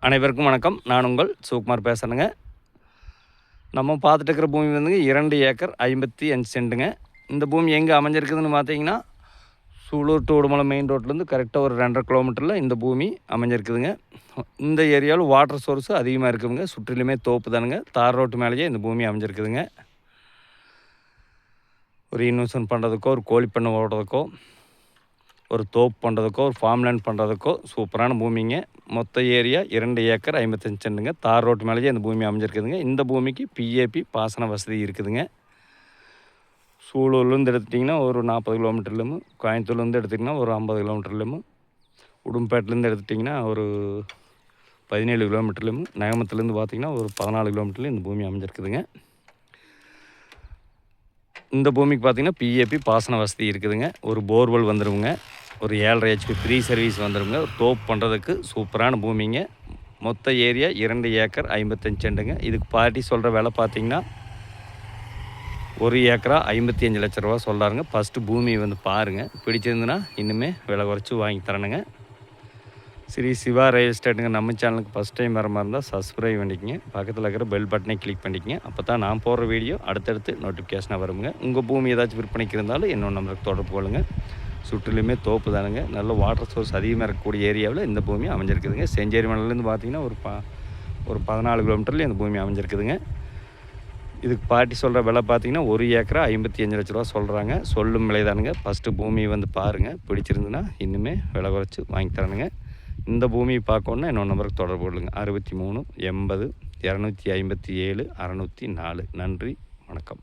அனைவருக்கும் வணக்கம். நான் உங்கள் சிவகுமார் பேசுகிறேங்க. நம்ம பார்த்துட்டு இருக்கிற பூமி வந்துங்க 2 ஏக்கர் 55 சென்ட்டுங்க. இந்த பூமி எங்கே அமைஞ்சிருக்குதுன்னு பார்த்தீங்கன்னா, சூலூர் டு உடுமலை மெயின் ரோட்லேருந்து கரெக்டாக ஒரு 2.5 கிலோமீட்டரில் இந்த பூமி அமைஞ்சிருக்குதுங்க. இந்த ஏரியாவில் வாட்டர் சோர்ஸு அதிகமாக இருக்குதுங்க. சுற்றிலுமே தோப்பு தானுங்க. தார் ரோட்டு மேலேயே இந்த பூமி அமைஞ்சிருக்குதுங்க. ஒரு இன்வெஸ்ட்மெண்ட் பண்ணுறதுக்கோ, ஒரு கோழி பண்ணை ஓடுறதுக்கோ, ஒரு தோப்பு பண்ணுறதுக்கோ, ஒரு ஃபார்ம்லேண்ட் பண்ணுறதுக்கோ சூப்பரான பூமிங்க. மொத்த ஏரியா 2 ஏக்கர் 55 சென்ட்டுங்க. தார் ரோட்டு மேலேயே இந்த பூமி அமைஞ்சிருக்குதுங்க. இந்த பூமிக்கு பிஏபி பாசன வசதி இருக்குதுங்க. சூலூர்லேருந்து எடுத்துட்டிங்கன்னா ஒரு 40 கிலோமீட்டர்லேயும், கோயம்புத்தூர்லேருந்து எடுத்துட்டிங்கன்னா ஒரு 50 கிலோமீட்டர்லேயும், உடும்பேட்டிலேருந்து எடுத்துட்டிங்கன்னா ஒரு 17 கிலோமீட்டர்லேயும், நகமத்துலேருந்து பார்த்திங்கன்னா ஒரு 14 கிலோமீட்டர்லேயும் இந்த பூமி அமைஞ்சிருக்குதுங்க. இந்த பூமிக்கு பார்த்திங்கன்னா பிஏபி பாசன வசதி இருக்குதுங்க. ஒரு போர்வெல் வந்துடுங்க. ஒரு 7.5 ஹெச்பி ஃப்ரீ சர்வீஸ் வந்துடுங்க. ஒரு தோப்பு பண்ணுறதுக்கு சூப்பரான பூமிங்க. மொத்த ஏரியா 2 ஏக்கர் 55 சென்ட்டுங்க. இதுக்கு பார்ட்டி சொல்கிற விலை பார்த்திங்கன்னா 1 ஏக்கரா 55 லட்ச ரூபா சொல்கிறாருங்க. ஃபஸ்ட்டு பூமி வந்து பாருங்கள். பிடிச்சிருந்துன்னா இன்னுமே விலை குறைச்சி வாங்கி தரணுங்க. ஸ்ரீ சிவா ரியல் எஸ்டேட்டுங்க. நம்ம சேனலுக்கு ஃபஸ்ட் டைம் வர மாதிரி இருந்தால் சப்ஸ்கிரைப் பண்ணிக்கங்க. பக்கத்தில் இருக்கிற பெல் பட்டனை கிளிக் பண்ணிக்கங்க. அப்போ தான் நான் போடுற வீடியோ அடுத்தடுத்து நோட்டிஃபிகேஷனாக வருங்க. உங்கள் பூமி ஏதாச்சும் விற்பனைக்கு இருந்தாலும் இன்னொன்று நம்மளுக்கு தொடர்பு கொள்ளுங்கள். சுற்றிலுமே தோப்பு தானுங்க. நல்ல வாட்டர் சோர்ஸ் அதிகமாக இருக்கக்கூடிய ஏரியாவில் இந்த பூமி அமைஞ்சிருக்குதுங்க. செஞ்சேரி மலையிலேருந்து பார்த்திங்கன்னா ஒரு 14 கிலோமீட்டரில் இந்த பூமி அமைஞ்சிருக்குதுங்க. இதுக்கு பார்ட்டி சொல்கிற விலை பார்த்திங்கன்னா 1 ஏக்கரா 55 லட்ச ரூபா சொல்கிறாங்க. சொல்லும் விலை தானுங்க. ஃபஸ்ட்டு பூமி வந்து பாருங்கள். பிடிச்சிருந்துன்னா இன்னுமே விலை குறைச்சி வாங்கி தரணுங்க. இந்த பூமியை பார்க்கணுன்னா என்னோட நம்பருக்கு தொடர்பு கொள்ளுங்க. 63 80 257 604. நன்றி, வணக்கம்.